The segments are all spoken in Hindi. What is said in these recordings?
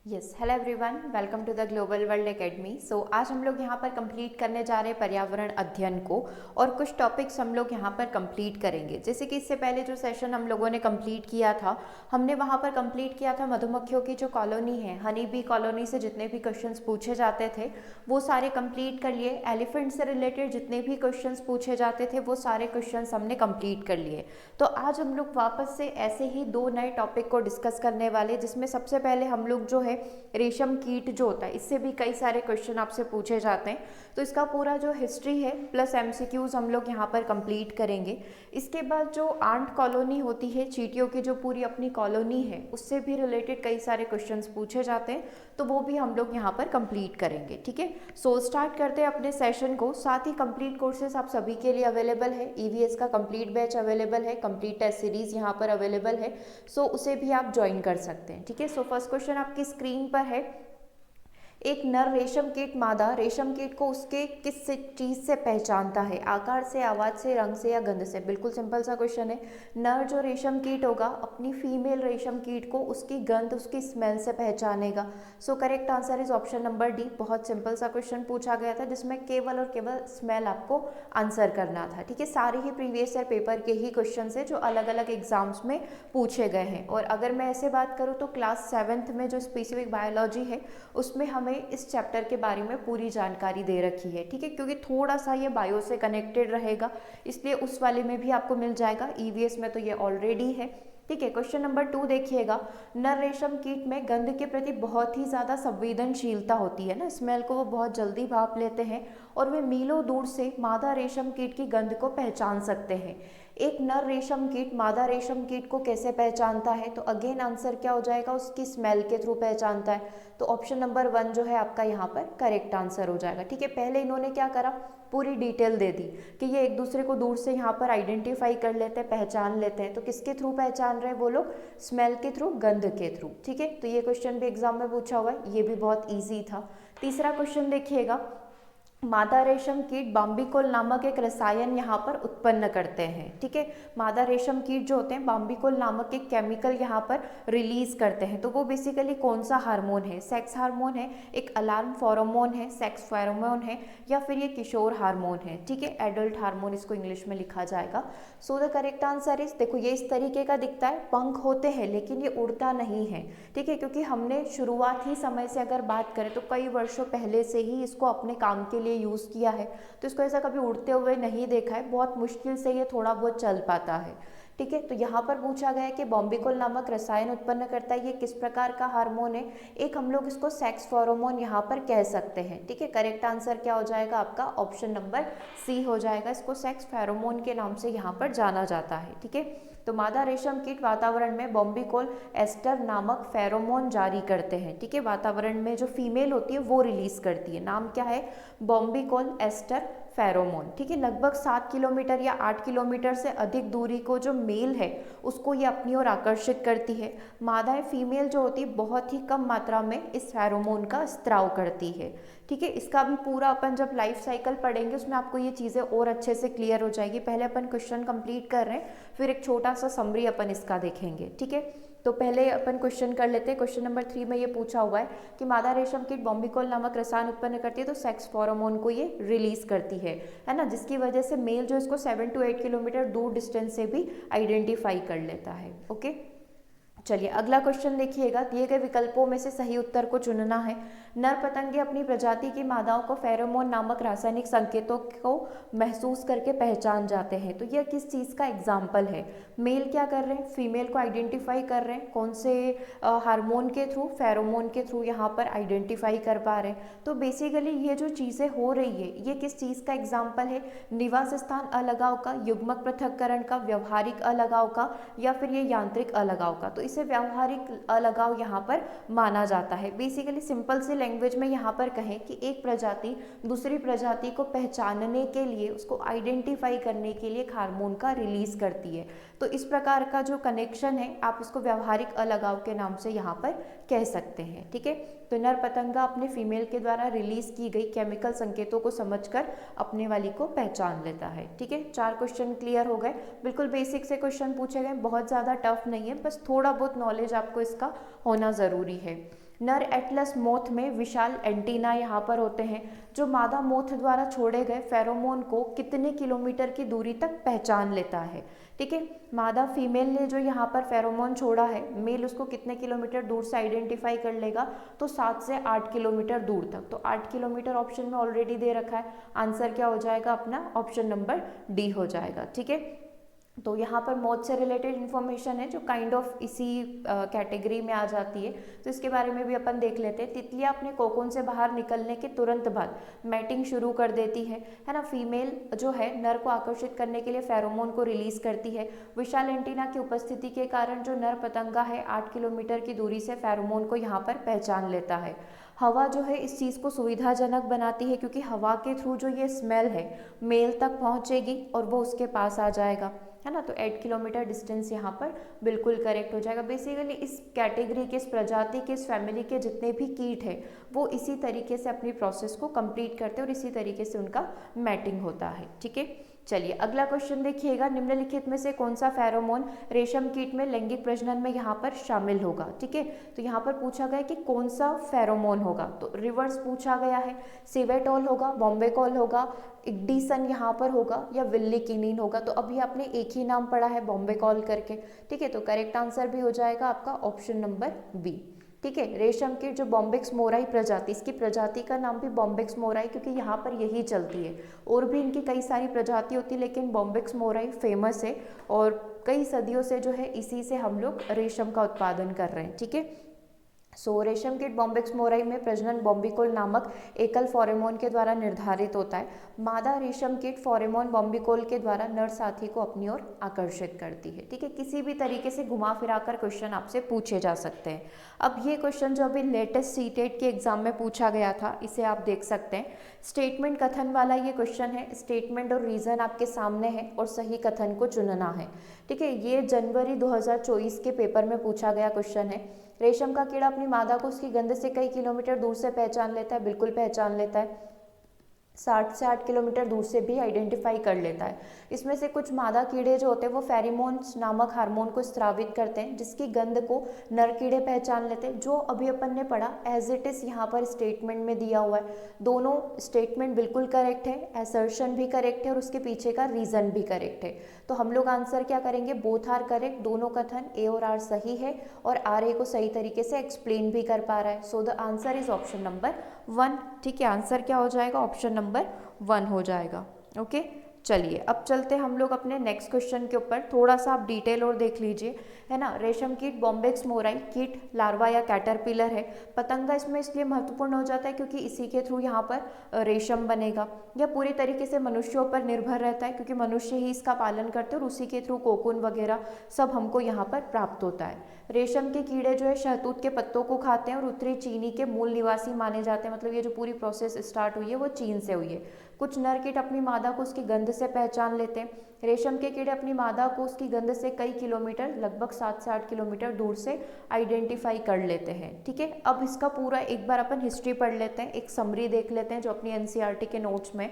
Yes, hello everyone, welcome to the global world academy. आज हम लोग यहाँ पर कंप्लीट करने जा रहे हैं पर्यावरण अध्ययन को, और कुछ टॉपिक्स हम लोग यहाँ पर कंप्लीट करेंगे। जैसे कि इससे पहले जो सेशन हम लोगों ने कंप्लीट किया था, हमने वहाँ पर कंप्लीट किया था मधुमक्खियों की जो कॉलोनी है, हनी बी कॉलोनी से जितने भी क्वेश्चंस पूछे जाते थे वो सारे कंप्लीट कर लिए। एलिफेंट से रिलेटेड जितने भी क्वेश्चंस पूछे जाते थे वो सारे क्वेश्चंस हमने कंप्लीट कर लिए। तो आज हम लोग वापस से ऐसे ही दो नए टॉपिक को डिस्कस करने वाले, जिसमें सबसे पहले हम लोग जो है रेशम कीट जो होता है, इससे भी कई सारे क्वेश्चन आपसे पूछे जाते हैं। तो इसका पूरा जो हिस्ट्री है प्लस एमसीक्यूज हम लोग यहाँ पर कंप्लीट करेंगे। इसके बाद जो आंट कॉलोनी होती है, चींटियों की जो पूरी अपनी कॉलोनी है, उससे भी रिलेटेड कई सारे क्वेश्चंस पूछे जाते हैं, तो वो भी हम लोग यहाँ पर कंप्लीट करेंगे। ठीक है, स्टार्ट करते हैं अपने सेशन को। साथ ही कंप्लीट कोर्सेज आप सभी के लिए अवेलेबल है। ईवीएस का कंप्लीट बैच अवेलेबल है, कंप्लीट टेस्ट सीरीज यहाँ पर अवेलेबल है, उसे भी आप ज्वाइन कर सकते हैं। ठीक है, फर्स्ट क्वेश्चन आपकी स्क्रीन पर है। एक नर रेशम कीट मादा रेशम कीट को उसके किस चीज से पहचानता है? आकार से, आवाज से, रंग से या गंध से? बिल्कुल सिंपल सा क्वेश्चन है। नर जो रेशम कीट होगा अपनी फीमेल रेशम कीट को उसकी गंध, उसकी स्मेल से पहचानेगा। Correct answer is option number D. बहुत सिंपल सा क्वेश्चन पूछा गया था जिसमें केवल और केवल स्मेल आपको आंसर करना था। ठीक है, सारे ही प्रीवियस ईयर पेपर के ही क्वेश्चन है जो अलग अलग एग्जाम्स में पूछे गए हैं। और अगर मैं ऐसे बात करूँ तो क्लास 7th में जो स्पेसिफिक बायोलॉजी है उसमें हमें इस चैप्टर के बारे में पूरी जानकारी दे रखी है। ठीक है, क्योंकि थोड़ा सा ये बायो से कनेक्टेड रहेगा, इसलिए उस वाले में भी आपको मिल जाएगा। ईवीएस में तो ये ऑलरेडी है। ठीक है, क्वेश्चन नंबर 2 देखिएगा। नर रेशम कीट में गंध के प्रति बहुत ही ज़्यादा संवेदनशीलता होती है ना, स्मेल को वो बहुत जल्दी भाप लेते हैं और वे मीलों दूर से मादा रेशम कीट की गंध को पहचान सकते हैं। एक नर रेशम कीट मादा रेशम कीट को कैसे पहचानता है? तो अगेन आंसर क्या हो जाएगा? उसकी स्मेल के थ्रू पहचानता है। तो ऑप्शन नंबर 1 जो है आपका यहाँ पर करेक्ट आंसर हो जाएगा। ठीक है, पहले इन्होंने क्या करा, पूरी डिटेल दे दी कि ये एक दूसरे को दूर से यहाँ पर आइडेंटिफाई कर लेते हैं, पहचान लेते हैं। तो किसके थ्रू पहचान रहे हैं वो लोग? स्मेल के थ्रू, गंध के थ्रू। ठीक है, तो ये क्वेश्चन भी एग्जाम में पूछा हुआ है, ये भी बहुत ईजी था। तीसरा क्वेश्चन देखिएगा। मादा रेशम कीट बाम्बिकोल नामक एक रसायन यहाँ पर उत्पन्न करते हैं। ठीक है, मादा रेशम कीट जो होते हैं बाम्बिकोल नामक एक केमिकल यहाँ पर रिलीज करते हैं। तो वो बेसिकली कौन सा हार्मोन है? सेक्स हार्मोन है, एक अलार्म फेरोमोन है, सेक्स फेरोमोन है, या फिर ये किशोर हार्मोन है? ठीक है, एडल्ट हार्मोन इसको इंग्लिश में लिखा जाएगा। द करेक्ट आंसर इज, देखो ये इस तरीके का दिखता है, पंख होते हैं लेकिन ये उड़ता नहीं है। ठीक है, क्योंकि हमने शुरुआत ही समय से अगर बात करें तो कई वर्षों पहले से ही इसको अपने काम के लिए यूज़ किया है, तो इसको ऐसा कभी उड़ते हुए नहीं देखा है, बहुत मुश्किल से ये थोड़ा बहुत चल पाता है। ठीक है, तो यहाँ पर पूछा गया है कि बॉम्बिकोल नामक रसायन उत्पन्न करता है, ये किस प्रकार का हार्मोन है? एक हम लोग इसको सेक्स फेरोमोन यहाँ पर कह सकते हैं। ठीक है, करेक्ट आंसर क्या हो जाएगा आपका? ऑप्शन नंबर सी हो जाएगा। इसको सेक्स फेरोमोन के नाम से यहाँ पर जाना जाता है। ठीक है, तो मादा रेशम कीट वातावरण में बॉम्बिकोल एस्टर नामक फेरोमोन जारी करते हैं। ठीक है, वातावरण में जो फीमेल होती है वो रिलीज करती है। नाम क्या है? बॉम्बिकोल एस्टर फेरोमोन। ठीक है, लगभग 7 किलोमीटर या 8 किलोमीटर से अधिक दूरी को जो मेल है उसको ये अपनी ओर आकर्षित करती है। मादाएं फीमेल जो होती है बहुत ही कम मात्रा में इस फेरोमोन का स्त्राव करती है। ठीक है, इसका भी पूरा अपन जब लाइफ साइकिल पढ़ेंगे उसमें आपको ये चीज़ें और अच्छे से क्लियर हो जाएगी। पहले अपन क्वेश्चन कंप्लीट कर रहे हैं, फिर एक छोटा सा समरी अपन इसका देखेंगे। ठीक है, तो पहले अपन क्वेश्चन कर लेते हैं। क्वेश्चन नंबर 3 में ये पूछा हुआ है कि मादा रेशम कीट बॉम्बिकोल नामक रसायन उत्पन्न करती है तो सेक्स फेरोमोन को ये रिलीज करती है ना, जिसकी वजह से मेल जो इसको 7 to 8 किलोमीटर दूर डिस्टेंस से भी आइडेंटिफाई कर लेता है। ओके, चलिए अगला क्वेश्चन देखिएगा। दिए गए विकल्पों में से सही उत्तर को चुनना है। नर पतंगे अपनी प्रजाति की मादाओं को फेरोमोन नामक रासायनिक संकेतों को महसूस करके पहचान जाते हैं। तो यह किस चीज़ का एग्जाम्पल है? मेल क्या कर रहे हैं? फीमेल को आइडेंटिफाई कर रहे हैं। कौन से हार्मोन के थ्रू? फेरोमोन के थ्रू यहाँ पर आइडेंटिफाई कर पा रहे हैं। तो बेसिकली ये जो चीज़ें हो रही है ये किस चीज़ का एग्जाम्पल है? निवास स्थान अलगाव का, युग्मक पृथक्करण का, व्यवहारिक अलगाव का, या फिर ये यांत्रिक अलगाव का? तो इसे व्यवहारिक अलगाव यहाँ पर माना जाता है। बेसिकली सिंपल सी लैंग्वेज में यहाँ पर कहें कि एक प्रजाति दूसरी प्रजाति को पहचानने के लिए, उसको आइडेंटिफाई करने के लिए एक हार्मोन का रिलीज करती है। तो इस प्रकार का जो कनेक्शन है आप उसको व्यवहारिक अलगाव के नाम से यहाँ पर कह सकते हैं। ठीक है, तो नर पतंगा अपने फीमेल के द्वारा रिलीज की गई केमिकल संकेतों को समझकर अपने वाली को पहचान लेता है। ठीक है, 4 क्वेश्चन क्लियर हो गए। बिल्कुल बेसिक से क्वेश्चन पूछे गए, बहुत ज़्यादा टफ नहीं है, बस थोड़ा बहुत नॉलेज आपको इसका होना ज़रूरी है। नर एटलस मोथ में विशाल एंटीना यहाँ पर होते हैं जो मादा मोथ द्वारा छोड़े गए फेरोमोन को कितने किलोमीटर की दूरी तक पहचान लेता है। ठीक है, मादा फीमेल ने जो यहाँ पर फेरोमोन छोड़ा है, मेल उसको कितने किलोमीटर दूर से आइडेंटिफाई कर लेगा, तो 7 से 8 किलोमीटर दूर तक। तो 8 किलोमीटर ऑप्शन में ऑलरेडी दे रखा है, आंसर क्या हो जाएगा अपना, ऑप्शन नंबर डी हो जाएगा। ठीक है, तो यहाँ पर मौत से रिलेटेड इन्फॉर्मेशन है जो काइंड ऑफ इसी कैटेगरी में आ जाती है, तो इसके बारे में भी अपन देख लेते हैं। तितलियाँ अपने कोकून से बाहर निकलने के तुरंत बाद मैटिंग शुरू कर देती है ना। फीमेल जो है नर को आकर्षित करने के लिए फेरोमोन को रिलीज करती है। विशाल एंटीना की उपस्थिति के कारण जो नर पतंगा है 8 किलोमीटर की दूरी से फेरोमोन को यहाँ पर पहचान लेता है। हवा जो है इस चीज़ को सुविधाजनक बनाती है क्योंकि हवा के थ्रू जो ये स्मेल है मेल तक पहुँचेगी और वो उसके पास आ जाएगा, है ना। तो 8 किलोमीटर डिस्टेंस यहाँ पर बिल्कुल करेक्ट हो जाएगा। बेसिकली इस कैटेगरी के, इस प्रजाति के, इस फैमिली के जितने भी कीट हैं वो इसी तरीके से अपनी प्रोसेस को कंप्लीट करते हैं और इसी तरीके से उनका मैटिंग होता है। ठीक है, चलिए अगला क्वेश्चन देखिएगा। निम्नलिखित में से कौन सा फेरोमोन रेशम कीट में लैंगिक प्रजनन में यहाँ पर शामिल होगा। ठीक है, तो यहाँ पर पूछा गया कि कौन सा फेरोमोन होगा, तो रिवर्स पूछा गया है। सिवेटॉल होगा, बॉम्बे कॉल होगा, इग्डीसन यहाँ पर होगा या विल्लीकिनीन होगा। तो अभी आपने एक ही नाम पढ़ा है बॉम्बे कॉल करके। ठीक है, तो करेक्ट आंसर भी हो जाएगा आपका ऑप्शन नंबर बी। ठीक है, रेशम कीट जो बॉम्बिक्स मोराई प्रजाति, इसकी प्रजाति का नाम भी बॉम्बिक्स मोराई क्योंकि यहाँ पर यही चलती है। और भी इनकी कई सारी प्रजाति होती है लेकिन बॉम्बिक्स मोराई फेमस है और कई सदियों से जो है इसी से हम लोग रेशम का उत्पादन कर रहे हैं। ठीक है, सो रेशम कीट बॉम्बिक्स मोराई में प्रजनन बॉम्बिकोल नामक एकल फोरेमोन के द्वारा निर्धारित होता है। मादा रेशम कीट फोरेमोन बॉम्बिकोल के द्वारा नर साथी को अपनी ओर आकर्षित करती है। ठीक है, किसी भी तरीके से घुमा फिरा कर क्वेश्चन आपसे पूछे जा सकते हैं। अब ये क्वेश्चन जो अभी लेटेस्ट सीटेट के एग्जाम में पूछा गया था, इसे आप देख सकते हैं। स्टेटमेंट कथन वाला ये क्वेश्चन है। स्टेटमेंट और रीजन आपके सामने है और सही कथन को चुनना है। ठीक है, ये जनवरी 2024 के पेपर में पूछा गया क्वेश्चन है। रेशम का कीड़ा अपनी मादा को उसकी गंध से कई किलोमीटर दूर से पहचान लेता है, बिल्कुल पहचान लेता है। 60 से 8 किलोमीटर दूर से भी आइडेंटिफाई कर लेता है। इसमें से कुछ मादा कीड़े जो होते हैं वो फेरोमोन्स नामक हार्मोन को स्रावित करते हैं जिसकी गंध को नर कीड़े पहचान लेते हैं, जो अभी अपन ने पढ़ा एज इट इज यहाँ पर स्टेटमेंट में दिया हुआ है। दोनों स्टेटमेंट बिल्कुल करेक्ट है, असर्शन भी करेक्ट है और उसके पीछे का रीजन भी करेक्ट है। तो हम लोग आंसर क्या करेंगे, बोथ आर करेक्ट। दोनों कथन ए और आर सही है और आर ए को सही तरीके से एक्सप्लेन भी कर पा रहा है। So the answer is option number 1। ठीक है, आंसर क्या हो जाएगा, ऑप्शन नंबर 1 हो जाएगा। ओके, चलिए अब चलते हैं हम लोग अपने नेक्स्ट क्वेश्चन के ऊपर। थोड़ा सा आप डिटेल और देख लीजिए, है ना। रेशम कीट बॉम्बिक्स मोराई कीट लार्वा या कैटरपिलर है। पतंगा इसमें इसलिए महत्वपूर्ण हो जाता है क्योंकि इसी के थ्रू यहाँ पर रेशम बनेगा। यह पूरी तरीके से मनुष्यों पर निर्भर रहता है क्योंकि मनुष्य ही इसका पालन करते हैं और उसी के थ्रू कोकून वगैरह सब हमको यहाँ पर प्राप्त होता है। रेशम के कीड़े जो है शहतूत के पत्तों को खाते हैं और उत्तरी चीनी के मूल निवासी माने जाते हैं। मतलब ये जो पूरी प्रोसेस स्टार्ट हुई है वो चीन से हुई है। कुछ नर कीट अपनी मादा को उसकी गंध से पहचान लेते हैं। रेशम के कीड़े अपनी मादा को उसकी गंध से कई किलोमीटर, लगभग 7 से 8 किलोमीटर दूर से आइडेंटिफाई कर लेते हैं। ठीक है, अब इसका पूरा एक बार अपन हिस्ट्री पढ़ लेते हैं, एक समरी देख लेते हैं जो अपनी एनसीईआरटी के नोट्स में।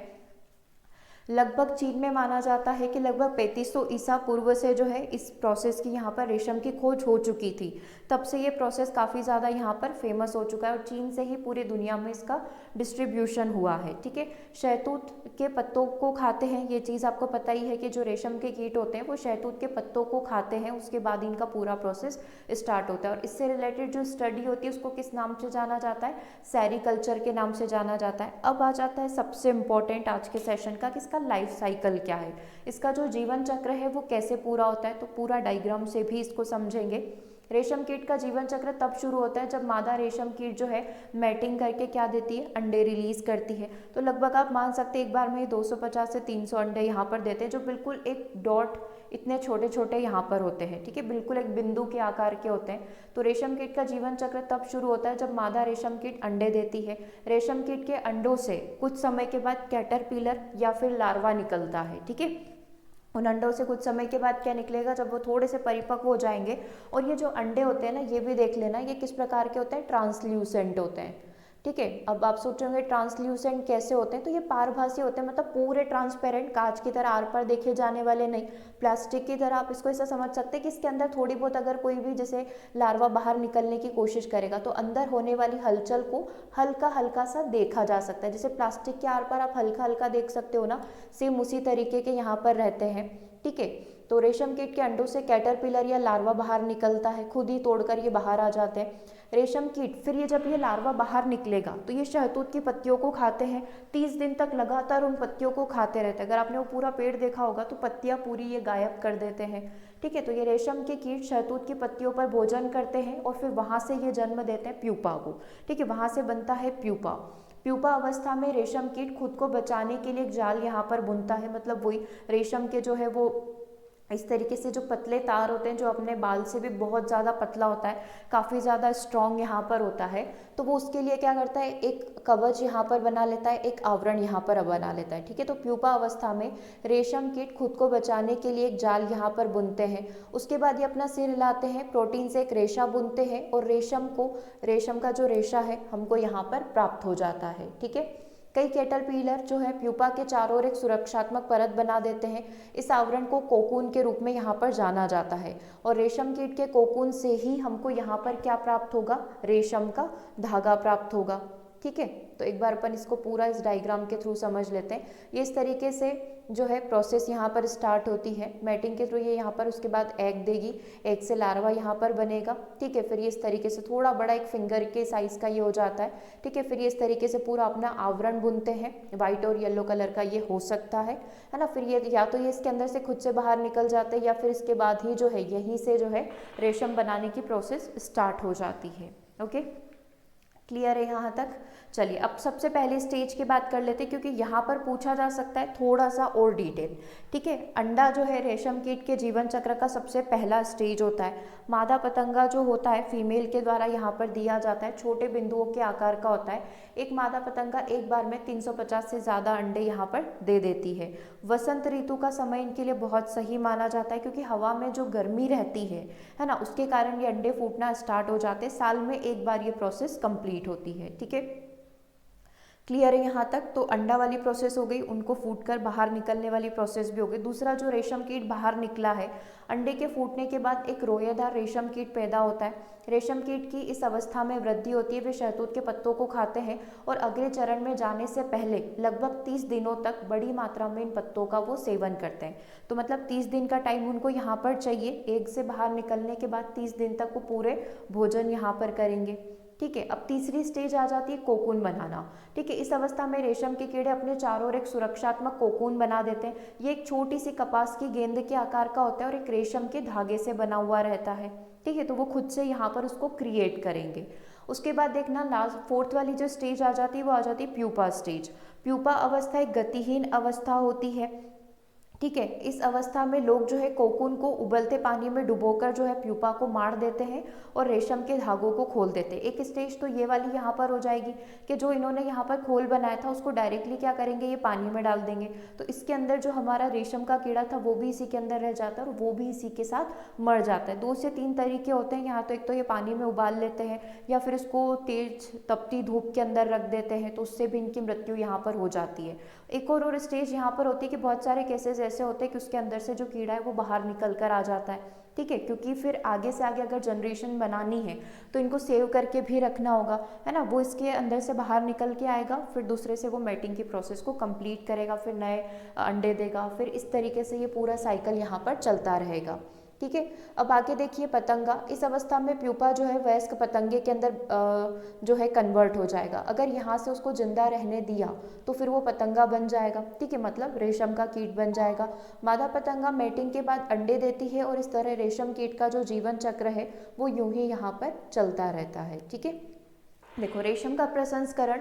लगभग चीन में माना जाता है कि लगभग 3500 ईसा पूर्व से जो है इस प्रोसेस की यहाँ पर रेशम की खोज हो चुकी थी। तब से ये प्रोसेस काफ़ी ज़्यादा यहाँ पर फेमस हो चुका है और चीन से ही पूरी दुनिया में इसका डिस्ट्रीब्यूशन हुआ है। ठीक है, शहतूत के पत्तों को खाते हैं, ये चीज़ आपको पता ही है कि जो रेशम के कीट होते हैं वो शहतूत के पत्तों को खाते हैं, उसके बाद इनका पूरा प्रोसेस स्टार्ट होता है। और इससे रिलेटेड जो स्टडी होती है उसको किस नाम से जाना जाता है, सेरीकल्चर के नाम से जाना जाता है। अब आ जाता है सबसे इम्पोर्टेंट आज के सेशन का, इसका लाइफ साइकिल क्या है, इसका जो जीवन चक्र है वो कैसे पूरा होता है। तो पूरा डायग्राम से भी इसको समझेंगे। रेशम कीट का जीवन चक्र तब शुरू होता है जब मादा रेशम कीट जो है मैटिंग करके क्या देती है, अंडे रिलीज करती है। तो लगभग आप मान सकते हैं एक बार में 250 से 300 अंडे यहाँ पर देते हैं, जो बिल्कुल एक डॉट इतने छोटे छोटे यहाँ पर होते हैं। ठीक है, बिल्कुल एक बिंदु के आकार के होते हैं। तो रेशम कीट का जीवन चक्र तब शुरू होता है जब मादा रेशम कीट अंडे देती है। रेशम कीट के अंडों से कुछ समय के बाद कैटरपिलर या फिर लार्वा निकलता है। ठीक है, उन अंडों से कुछ समय के बाद क्या निकलेगा, जब वो थोड़े से परिपक्व हो जाएंगे। और ये जो अंडे होते हैं ना, ये भी देख लेना ये किस प्रकार के होते हैं, ट्रांसल्यूसेंट होते हैं। ठीक है। अब आप सोच रहे होंगे ट्रांसल्यूसेंट कैसे होते हैं, तो ये पारभासी होते हैं, मतलब पूरे ट्रांसपेरेंट, कांच की तरह आर पार देखे जाने वाले नहीं। प्लास्टिक की तरह आप इसको ऐसा समझ सकते हैं कि इसके अंदर थोड़ी बहुत अगर कोई भी जैसे लार्वा बाहर निकलने की कोशिश करेगा तो अंदर होने वाली हलचल को हल्का हल्का सा देखा जा सकता है। जैसे प्लास्टिक के आर पार आप हल्का हल्का देख सकते हो ना, सेम उसी तरीके के यहाँ पर रहते हैं। ठीक है। तो रेशम कीट के अंडों से कैटरपिलर या लार्वा बाहर निकलता है, खुद ही तोड़कर ये बाहर आ जाते हैं। रेशम कीट फिर ये जब ये लार्वा बाहर निकलेगा तो ये शहतूत की पत्तियों को खाते हैं, 30 दिन तक लगातार उन पत्तियों को खाते रहते हैं। अगर आपने वो पूरा पेड़ देखा होगा तो पत्तियां पूरी ये गायब कर देते हैं। ठीक है। तो ये रेशम के कीट शहतूत की पत्तियों पर भोजन करते हैं और फिर वहां से ये जन्म देते हैं प्यूपा को। ठीक है। वहां से बनता है प्यूपा। प्यूपा अवस्था में रेशम कीट खुद को बचाने के लिए एक जाल यहाँ पर बुनता है, मतलब वही रेशम के जो है वो इस तरीके से जो पतले तार होते हैं, जो अपने बाल से भी बहुत ज़्यादा पतला होता है, काफ़ी ज़्यादा स्ट्रॉन्ग यहाँ पर होता है, तो वो उसके लिए क्या करता है, एक कवच यहाँ पर बना लेता है, एक आवरण यहाँ पर बना लेता है। ठीक है। तो प्यूपा अवस्था में रेशम कीट खुद को बचाने के लिए एक जाल यहाँ पर बुनते हैं। उसके बाद ये अपना सिर हिलाते हैं, प्रोटीन से एक रेशा बुनते हैं और रेशम का जो रेशा है हमको यहाँ पर प्राप्त हो जाता है। ठीक है। कई कैटरपिलर जो है प्यूपा के चारों ओर एक सुरक्षात्मक परत बना देते हैं। इस आवरण को कोकून के रूप में यहाँ पर जाना जाता है और रेशम कीट के कोकून से ही हमको यहाँ पर क्या प्राप्त होगा, रेशम का धागा प्राप्त होगा। ठीक है। तो एक बार अपन इसको पूरा इस डायग्राम के थ्रू समझ लेते हैं। ये इस तरीके से जो है प्रोसेस यहाँ पर स्टार्ट होती है मैटिंग के थ्रू। ये यहाँ पर उसके बाद एग देगी, एग से लार्वा यहाँ पर बनेगा। ठीक है। फिर ये इस तरीके से थोड़ा बड़ा एक फिंगर के साइज का ये हो जाता है। ठीक है। फिर ये इस तरीके से पूरा अपना आवरण बुनते हैं, वाइट और येलो कलर का ये हो सकता है ना। फिर ये या तो ये इसके अंदर से खुद से बाहर निकल जाते हैं या फिर इसके बाद ही जो है यहीं से जो है रेशम बनाने की प्रोसेस स्टार्ट हो जाती है। ओके, क्लियर है यहाँ तक। चलिए अब सबसे पहले स्टेज की बात कर लेते हैं क्योंकि यहाँ पर पूछा जा सकता है थोड़ा सा और डिटेल। ठीक है। अंडा जो है रेशम कीट के जीवन चक्र का सबसे पहला स्टेज होता है। मादा पतंगा जो होता है फीमेल के द्वारा यहाँ पर दिया जाता है, छोटे बिंदुओं के आकार का होता है। एक मादा पतंगा एक बार में 350 से ज़्यादा अंडे यहाँ पर दे देती है। वसंत ऋतु का समय इनके लिए बहुत सही माना जाता है क्योंकि हवा में जो गर्मी रहती है ना, उसके कारण ये अंडे फूटना स्टार्ट हो जाते हैं। साल में एक बार ये प्रोसेस कंप्लीट होती है। ठीक है, क्लियर है यहाँ तक। तो अंडा वाली प्रोसेस हो गई, उनको फूटकर बाहर निकलने वाली प्रोसेस भी हो गई। दूसरा जो रेशम कीट बाहर निकला है, अंडे के फूटने के बाद एक रोएदार रेशम कीट पैदा होता है। रेशम कीट की इस अवस्था में वृद्धि होती है, वे शहतूत के पत्तों को खाते हैं और अगले चरण में जाने से पहले लगभग 30 दिनों तक बड़ी मात्रा में इन पत्तों का वो सेवन करते हैं। तो मतलब 30 दिन का टाइम उनको यहाँ पर चाहिए। एग से बाहर निकलने के बाद 30 दिन तक वो पूरे भोजन यहाँ पर करेंगे। ठीक है। अब तीसरी स्टेज आ जाती है कोकून बनाना। ठीक है। इस अवस्था में रेशम के कीड़े अपने चारों ओर एक सुरक्षात्मक कोकून बना देते हैं। ये एक छोटी सी कपास की गेंद के आकार का होता है और एक रेशम के धागे से बना हुआ रहता है। ठीक है। तो वो खुद से यहाँ पर उसको क्रिएट करेंगे। उसके बाद देखना लास्ट फोर्थ वाली जो स्टेज आ जाती है वो आ जाती है प्यूपा स्टेज। प्यूपा अवस्था एक गतिहीन अवस्था होती है। ठीक है। इस अवस्था में लोग जो है कोकून को उबलते पानी में डुबोकर जो है प्यूपा को मार देते हैं और रेशम के धागों को खोल देते हैं। एक स्टेज तो ये वाली यहाँ पर हो जाएगी कि जो इन्होंने यहाँ पर खोल बनाया था उसको डायरेक्टली क्या करेंगे, ये पानी में डाल देंगे। तो इसके अंदर जो हमारा रेशम का कीड़ा था वो भी इसी के अंदर रह जाता है और वो भी इसी के साथ मर जाता है। 2 से 3 तरीके होते हैं यहाँ। तो एक तो ये पानी में उबाल लेते हैं या फिर इसको तेज तपती धूप के अंदर रख देते हैं, तो उससे भी इनकी मृत्यु यहाँ पर हो जाती है। एक और स्टेज यहाँ पर होती है कि बहुत सारे केसेस ऐसे होते हैं कि उसके अंदर से जो कीड़ा है वो बाहर निकल कर आ जाता है। ठीक है। क्योंकि फिर आगे से आगे अगर जनरेशन बनानी है तो इनको सेव करके भी रखना होगा, है ना। वो इसके अंदर से बाहर निकल के आएगा, फिर दूसरे से वो मैटिंग की प्रोसेस को कंप्लीट करेगा, फिर नए अंडे देगा, फिर इस तरीके से ये पूरा साइकिल यहाँ पर चलता रहेगा। ठीक है। अब आगे देखिए पतंगा। इस अवस्था में प्यूपा जो है वयस्क पतंगे के अंदर जो है कन्वर्ट हो जाएगा। अगर यहाँ से उसको जिंदा रहने दिया तो फिर वो पतंगा बन जाएगा। ठीक है, मतलब रेशम का कीट बन जाएगा। मादा पतंगा मेटिंग के बाद अंडे देती है और इस तरह रेशम कीट का जो जीवन चक्र है वो यूं ही यहाँ पर चलता रहता है। ठीक है। देखो रेशम का प्रसंस्करण,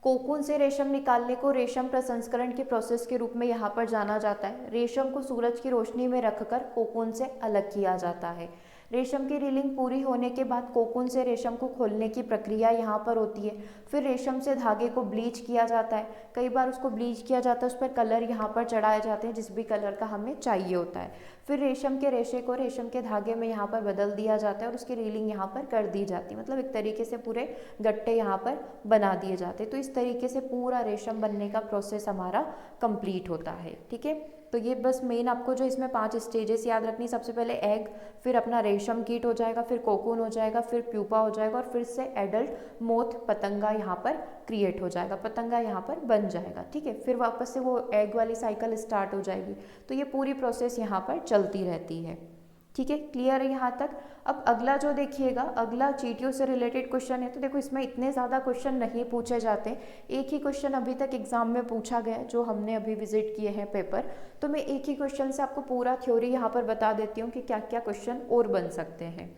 कोकून से रेशम निकालने को रेशम प्रसंस्करण के प्रोसेस के रूप में यहाँ पर जाना जाता है। रेशम को सूरज की रोशनी में रखकर कोकून से अलग किया जाता है। रेशम की रीलिंग पूरी होने के बाद कोकून से रेशम को खोलने की प्रक्रिया यहाँ पर होती है। फिर रेशम से धागे को ब्लीच किया जाता है, कई बार उसको ब्लीच किया जाता है, उस पर कलर यहाँ पर चढ़ाए जाते हैं जिस भी कलर का हमें चाहिए होता है। फिर रेशम के रेशे को रेशम के धागे में यहाँ पर बदल दिया जाता है और उसकी रीलिंग यहाँ पर कर दी जाती है, मतलब एक तरीके से पूरे गट्टे यहाँ पर बना दिए जाते हैं। तो इस तरीके से पूरा रेशम बनने का प्रोसेस हमारा कंप्लीट होता है। ठीक है, तो ये बस मेन आपको जो इसमें 5 स्टेजेस याद रखनी। सबसे पहले एग, फिर अपना रेशम कीट हो जाएगा, फिर कोकून हो जाएगा, फिर प्यूपा हो जाएगा और फिर से एडल्ट मोथ पतंगा यहाँ पर क्रिएट हो जाएगा, पतंगा यहाँ पर बन जाएगा। ठीक है, फिर वापस से वो एग वाली साइकिल स्टार्ट हो जाएगी। तो ये पूरी प्रोसेस यहाँ पर चलती रहती है। ठीक है, क्लियर है यहाँ तक। अब अगला जो देखिएगा, अगला चींटियों से रिलेटेड क्वेश्चन है। तो देखो इसमें इतने ज़्यादा क्वेश्चन नहीं पूछे जाते, एक ही क्वेश्चन अभी तक एग्जाम में पूछा गया है जो हमने अभी विजिट किए हैं पेपर। तो मैं एक ही क्वेश्चन से आपको पूरा थ्योरी यहाँ पर बता देती हूँ कि क्या क्या क्वेश्चन और बन सकते हैं।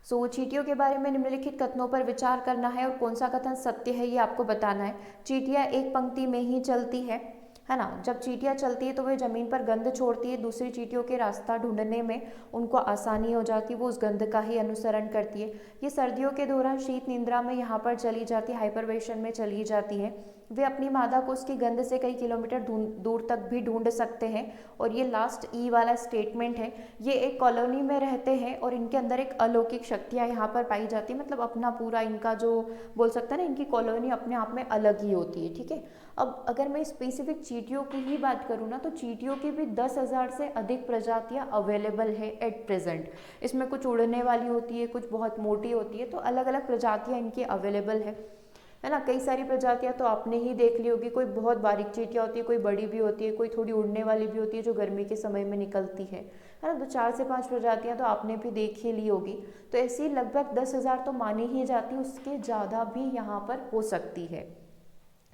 सो चींटियों के बारे में निम्नलिखित कथनों पर विचार करना है और कौन सा कथन सत्य है ये आपको बताना है। चींटियाँ एक पंक्ति में ही चलती है ना। जब चींटियाँ चलती है तो वे ज़मीन पर गंध छोड़ती है, दूसरी चींटियों के रास्ता ढूंढने में उनको आसानी हो जाती है, वो उस गंध का ही अनुसरण करती है। ये सर्दियों के दौरान शीत निद्रा में यहाँ पर चली जाती है, हाइपरवेशन में चली जाती है। वे अपनी मादा को उसकी गंध से कई किलोमीटर दूर तक भी ढूंढ सकते हैं। और ये लास्ट ई वाला स्टेटमेंट है, ये एक कॉलोनी में रहते हैं और इनके अंदर एक अलौकिक शक्तियाँ यहाँ पर पाई जाती है, मतलब अपना पूरा इनका जो बोल सकते हैं ना, इनकी कॉलोनी अपने आप में अलग ही होती है। ठीक है, अब अगर मैं स्पेसिफिक चींटियों की ही बात करूँ ना, तो चींटियों की भी 10,000 से अधिक प्रजातियाँ अवेलेबल है एट प्रेजेंट। इसमें कुछ उड़ने वाली होती है, कुछ बहुत मोटी होती है, तो अलग अलग प्रजातियाँ इनकी अवेलेबल है ना। कई सारी प्रजातियां तो आपने ही देख ली होगी, कोई बहुत बारीक चींटियां होती है, कोई बड़ी भी होती है, कोई थोड़ी उड़ने वाली भी होती है जो गर्मी के समय में निकलती है ना। तो 4 से 5 प्रजातियां तो आपने भी देख ही ली होगी। तो ऐसी लगभग 10,000 तो मानी ही जाती है, उसके ज़्यादा भी यहाँ पर हो सकती है।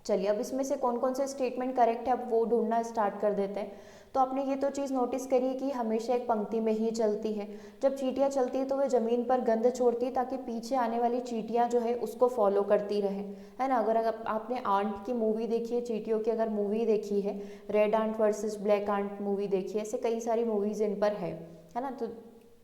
चलिए, अब इसमें से कौन कौन से स्टेटमेंट करेक्ट है अब वो ढूंढना स्टार्ट कर देते हैं। तो आपने ये तो चीज़ नोटिस करी कि हमेशा एक पंक्ति में ही चलती है। जब चींटियाँ चलती है तो वे ज़मीन पर गंध छोड़ती है ताकि पीछे आने वाली चींटियाँ जो है उसको फॉलो करती रहे, है ना। अगर आपने आंट की मूवी देखी है, चींटियों की अगर मूवी देखी है, red ant versus black ant movie देखी है, ऐसे कई सारी मूवीज़ इन पर है ना। तो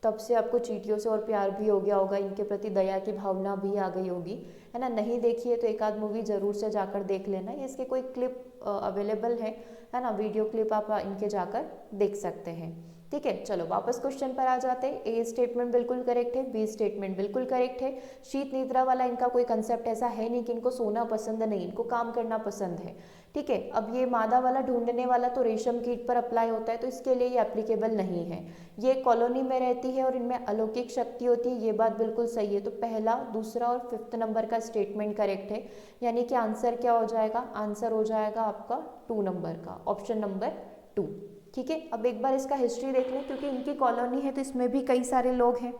तब से आपको चींटियों से और प्यार भी हो गया होगा, इनके प्रति दया की भावना भी आ गई होगी, है ना। नहीं देखी है तो एक आध मूवी ज़रूर से जाकर देख लेना, ये इसके कोई क्लिप अवेलेबल है ना, वीडियो क्लिप आप इनके जाकर देख सकते हैं। ठीक है, चलो वापस क्वेश्चन पर आ जाते हैं। ए स्टेटमेंट बिल्कुल करेक्ट है, बी स्टेटमेंट बिल्कुल करेक्ट है। शीत निद्रा वाला इनका कोई कंसेप्ट ऐसा है नहीं कि इनको सोना पसंद नहीं, इनको काम करना पसंद है। ठीक है, अब ये मादा वाला ढूंढने वाला तो रेशम कीट पर अप्लाई होता है, तो इसके लिए ये एप्लीकेबल नहीं है। ये कॉलोनी में रहती है और इनमें अलौकिक शक्ति होती है, ये बात बिल्कुल सही है। तो पहला, दूसरा और 5th नंबर का स्टेटमेंट करेक्ट है, यानी कि आंसर क्या हो जाएगा, आंसर हो जाएगा आपका 2 नंबर का, ऑप्शन नंबर 2। ठीक है, अब एक बार इसका हिस्ट्री देख लें, क्योंकि इनकी कॉलोनी है तो इसमें भी कई सारे लोग हैं।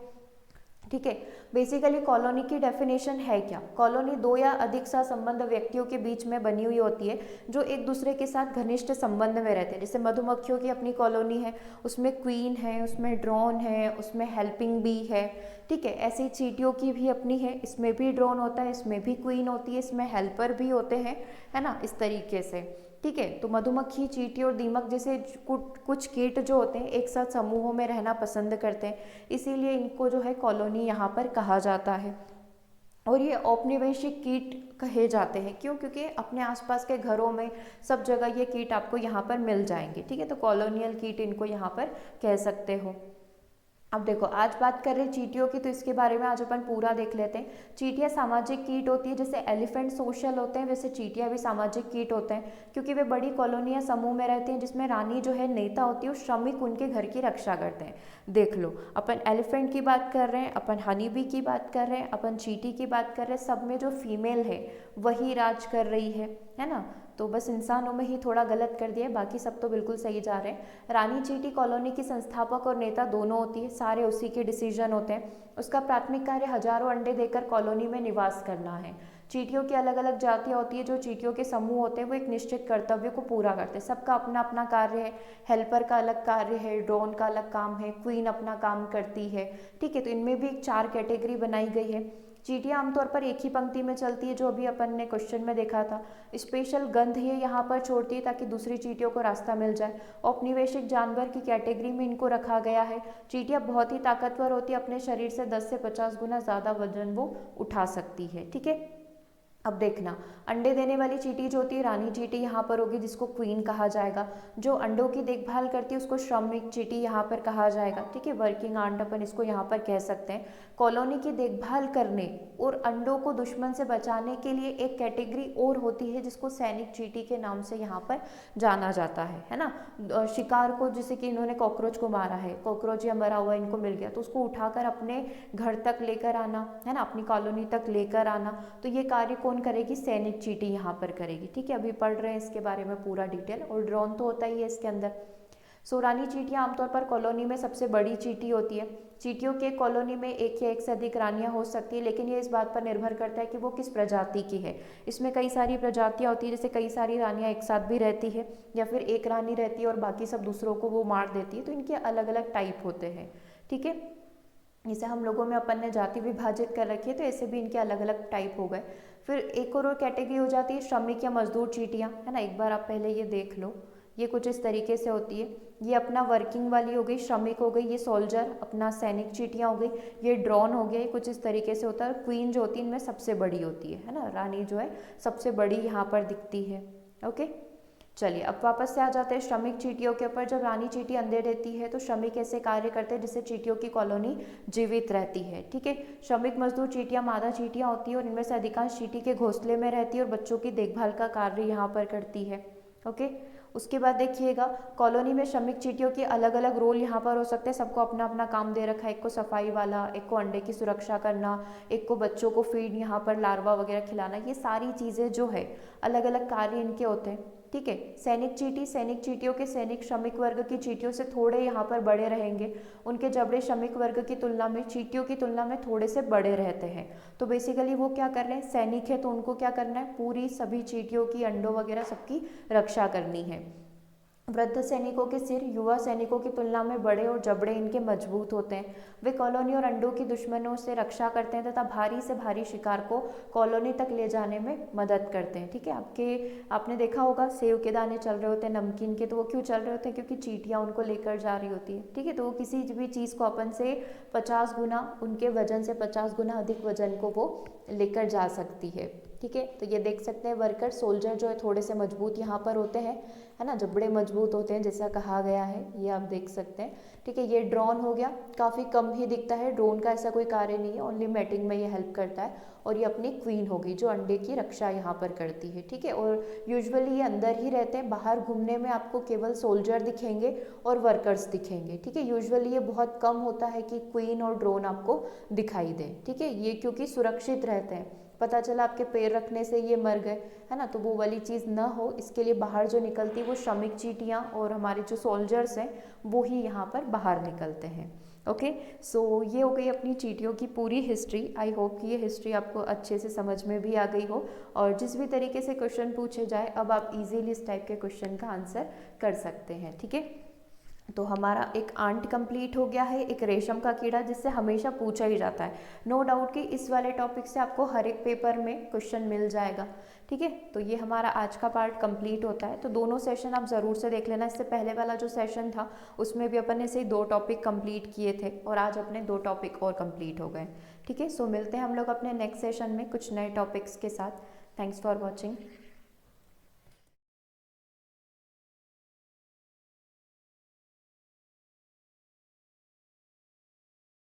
ठीक है, बेसिकली कॉलोनी की डेफिनेशन है क्या, कॉलोनी 2 या अधिक सहसंबंध व्यक्तियों के बीच में बनी हुई होती है जो एक दूसरे के साथ घनिष्ठ संबंध में रहते हैं। जैसे मधुमक्खियों की अपनी कॉलोनी है, उसमें क्वीन है, उसमें ड्रोन है, उसमें हेल्पिंग बी है। ठीक है, ऐसी चींटियों की भी अपनी है, इसमें भी ड्रोन होता है, इसमें भी क्वीन होती है, इसमें हेल्पर भी होते हैं, है ना, इस तरीके से। ठीक है, तो मधुमक्खी, चींटी और दीमक जैसे कुछ कीट जो होते हैं एक साथ समूहों में रहना पसंद करते हैं, इसीलिए इनको जो है कॉलोनी यहाँ पर कहा जाता है। और ये औपनिवेशिक कीट कहे जाते हैं, क्यों, क्योंकि अपने आसपास के घरों में सब जगह ये कीट आपको यहाँ पर मिल जाएंगे। ठीक है, तो कॉलोनियल कीट इनको यहाँ पर कह सकते हो। अब देखो, आज बात कर रहे हैं चींटियों की, तो इसके बारे में आज अपन पूरा देख लेते हैं। चींटियाँ सामाजिक कीट होती है, जैसे एलिफेंट सोशल होते हैं वैसे चींटियाँ भी सामाजिक कीट होते हैं, क्योंकि वे बड़ी कॉलोनी या समूह में रहते हैं जिसमें रानी जो है नेता होती है और श्रमिक उनके घर की रक्षा करते हैं। देख लो, अपन एलिफेंट की बात कर रहे हैं, अपन हनी बी की बात कर रहे हैं, अपन चींटी की बात कर रहे हैं, सब में जो फीमेल है वही राज कर रही है ना। तो बस इंसानों में ही थोड़ा गलत कर दिया, बाकी सब तो बिल्कुल सही जा रहे हैं। रानी चींटी कॉलोनी की संस्थापक और नेता दोनों होती है, सारे उसी के डिसीजन होते हैं। उसका प्राथमिक कार्य हजारों अंडे देकर कॉलोनी में निवास करना है। चींटियों की अलग अलग जातियाँ होती है, जो चींटियों के समूह होते हैं वो एक निश्चित कर्तव्य को पूरा करते हैं, सबका अपना अपना कार्य है। हेल्पर का अलग कार्य है, ड्रोन का अलग काम है, क्वीन अपना काम करती है। ठीक है, तो इनमें भी 4 कैटेगरी बनाई गई है। चींटियां आमतौर पर एक ही पंक्ति में चलती है, जो अभी अपन ने क्वेश्चन में देखा था। स्पेशल गंध ये यहाँ पर छोड़ती है ताकि दूसरी चींटियों को रास्ता मिल जाए। औपनिवेशिक जानवर की कैटेगरी में इनको रखा गया है। चींटियां बहुत ही ताकतवर होती है, अपने शरीर से 10 से 50 गुना ज़्यादा वजन वो उठा सकती है। ठीक है, अब देखना, अंडे देने वाली चींटी जो होती है रानी चींटी यहाँ पर होगी, जिसको क्वीन कहा जाएगा। जो अंडों की देखभाल करती है उसको श्रमिक चींटी यहाँ पर कहा जाएगा। ठीक है, वर्किंग आंट अपन इसको यहाँ पर कह सकते हैं। कॉलोनी की देखभाल करने और अंडों को दुश्मन से बचाने के लिए एक कैटेगरी और होती है, जिसको सैनिक चींटी के नाम से यहाँ पर जाना जाता है ना। शिकार को, जैसे कि इन्होंने कॉकरोच को मारा है, कॉकरोच या मरा हुआ इनको मिल गया, तो उसको उठाकर अपने घर तक लेकर आना है ना, अपनी कॉलोनी तक लेकर आना, तो ये कार्य कौन करेगी? सैनिक चींटी यहाँ पर करेगी। ठीक है, अभी पढ़ रहे हैं इसके बारे में पूरा डिटेल, और ड्रोन तो होता ही है इसके अंदर। सो रानी चींटियां आमतौर पर कॉलोनी में सबसे बड़ी चींटी होती है। चींटियों के कॉलोनी में एक या एक से अधिक रानियां हो सकती है, लेकिन ये इस बात पर निर्भर करता है कि वो किस प्रजाति की है। इसमें कई सारी प्रजातियां होती है, जैसे कई सारी रानियां एक साथ भी रहती है, या फिर एक रानी रहती है और बाकी सब दूसरों को वो मार देती है, तो इनके अलग अलग टाइप होते हैं। ठीक है, इसे हम लोगों में अपन ने जाति विभाजित कर रखी है, तो ऐसे भी इनके अलग अलग टाइप हो गए। फिर एक और कैटेगरी हो जाती है श्रमिक या मजदूर चींटियां, है ना। एक बार आप पहले ये देख लो, ये कुछ इस तरीके से होती है। ये अपना वर्किंग वाली हो गई, श्रमिक हो गई, ये सोल्जर अपना सैनिक चींटियां हो गई, ये ड्रोन हो गया, ये कुछ इस तरीके से होता है। क्वीन जो होती है इनमें सबसे बड़ी होती है ना, रानी जो है सबसे बड़ी यहाँ पर दिखती है। ओके, चलिए अब वापस से आ जाते हैं श्रमिक चींटियों के ऊपर। जब रानी चींटी अंडे देती है तो श्रमिक ऐसे कार्य करते हैं जिससे चींटियों की कॉलोनी जीवित रहती है। ठीक है, श्रमिक मजदूर चींटियां मादा चींटियां होती है और इनमें से अधिकांश चींटी के घोंसले में रहती है और बच्चों की देखभाल का कार्य यहाँ पर करती है। ओके, उसके बाद देखिएगा, कॉलोनी में श्रमिक चींटियों के अलग अलग रोल यहाँ पर हो सकते हैं। सबको अपना अपना काम दे रखा है, एक को सफाई वाला, एक को अंडे की सुरक्षा करना, एक को बच्चों को फीड यहाँ पर लार्वा वगैरह खिलाना। ये सारी चीज़ें जो है अलग अलग कार्य इनके होते हैं। ठीक है, सैनिक चींटी सैनिक चींटियों के सैनिक श्रमिक वर्ग की चींटियों से थोड़े यहाँ पर बड़े रहेंगे। उनके जबड़े श्रमिक वर्ग की तुलना में, चींटियों की तुलना में थोड़े से बड़े रहते हैं। तो बेसिकली वो क्या कर रहे हैं, सैनिक है तो उनको क्या करना है, पूरी सभी चींटियों की, अंडों वगैरह सबकी रक्षा करनी है। वृद्ध सैनिकों के सिर युवा सैनिकों की तुलना में बड़े और जबड़े इनके मजबूत होते हैं। वे कॉलोनी और अंडों की दुश्मनों से रक्षा करते हैं तथा भारी से भारी शिकार को कॉलोनी तक ले जाने में मदद करते हैं। ठीक है, आपने देखा होगा सेव के दाने चल रहे होते हैं नमकीन के, तो वो क्यों चल रहे होते हैं, क्योंकि चींटियां उनको लेकर जा रही होती है। ठीक है, तो वो किसी भी चीज़ को अपन से 50 गुना, उनके वजन से 50 गुना अधिक वजन को वो लेकर जा सकती है। ठीक है, तो ये देख सकते हैं वर्कर सोल्जर जो है थोड़े से मजबूत यहाँ पर होते हैं, है ना, जबड़े मजबूत होते हैं जैसा कहा गया है, ये आप देख सकते हैं। ठीक है, ये ड्रोन हो गया, काफ़ी कम ही दिखता है, ड्रोन का ऐसा कोई कार्य नहीं है, ओनली मैटिंग में ये हेल्प करता है। और ये अपनी क्वीन होगी जो अंडे की रक्षा यहाँ पर करती है। ठीक है, और यूजुअली ये अंदर ही रहते हैं, बाहर घूमने में आपको केवल सोल्जर दिखेंगे और वर्कर्स दिखेंगे। ठीक है, यूजुअली ये बहुत कम होता है कि क्वीन और ड्रोन आपको दिखाई दे। ठीक है, ये क्योंकि सुरक्षित रहते हैं, पता चला आपके पैर रखने से ये मर गए, है ना, तो वो वाली चीज़ ना हो, इसके लिए बाहर जो निकलती है वो श्रमिक चींटियाँ और हमारे जो सोल्जर्स हैं वो ही यहाँ पर बाहर निकलते हैं। ओके, सो ये हो गई अपनी चींटियों की पूरी हिस्ट्री। आई होप कि ये हिस्ट्री आपको अच्छे से समझ में भी आ गई हो, और जिस भी तरीके से क्वेश्चन पूछे जाए अब आप इजीली इस टाइप के क्वेश्चन का आंसर कर सकते हैं। ठीक है, तो हमारा एक आंट कंप्लीट हो गया है, एक रेशम का कीड़ा जिससे हमेशा पूछा ही जाता है। नो डाउट कि इस वाले टॉपिक से आपको हर एक पेपर में क्वेश्चन मिल जाएगा। ठीक है, तो ये हमारा आज का पार्ट कंप्लीट होता है। तो दोनों सेशन आप ज़रूर से देख लेना। इससे पहले वाला जो सेशन था उसमें भी अपन ने से 2 टॉपिक कंप्लीट किए थे, और आज अपने 2 टॉपिक और कंप्लीट हो गए। ठीक है, सो मिलते हैं हम लोग अपने नेक्स्ट सेशन में कुछ नए टॉपिक्स के साथ। Thanks for watching.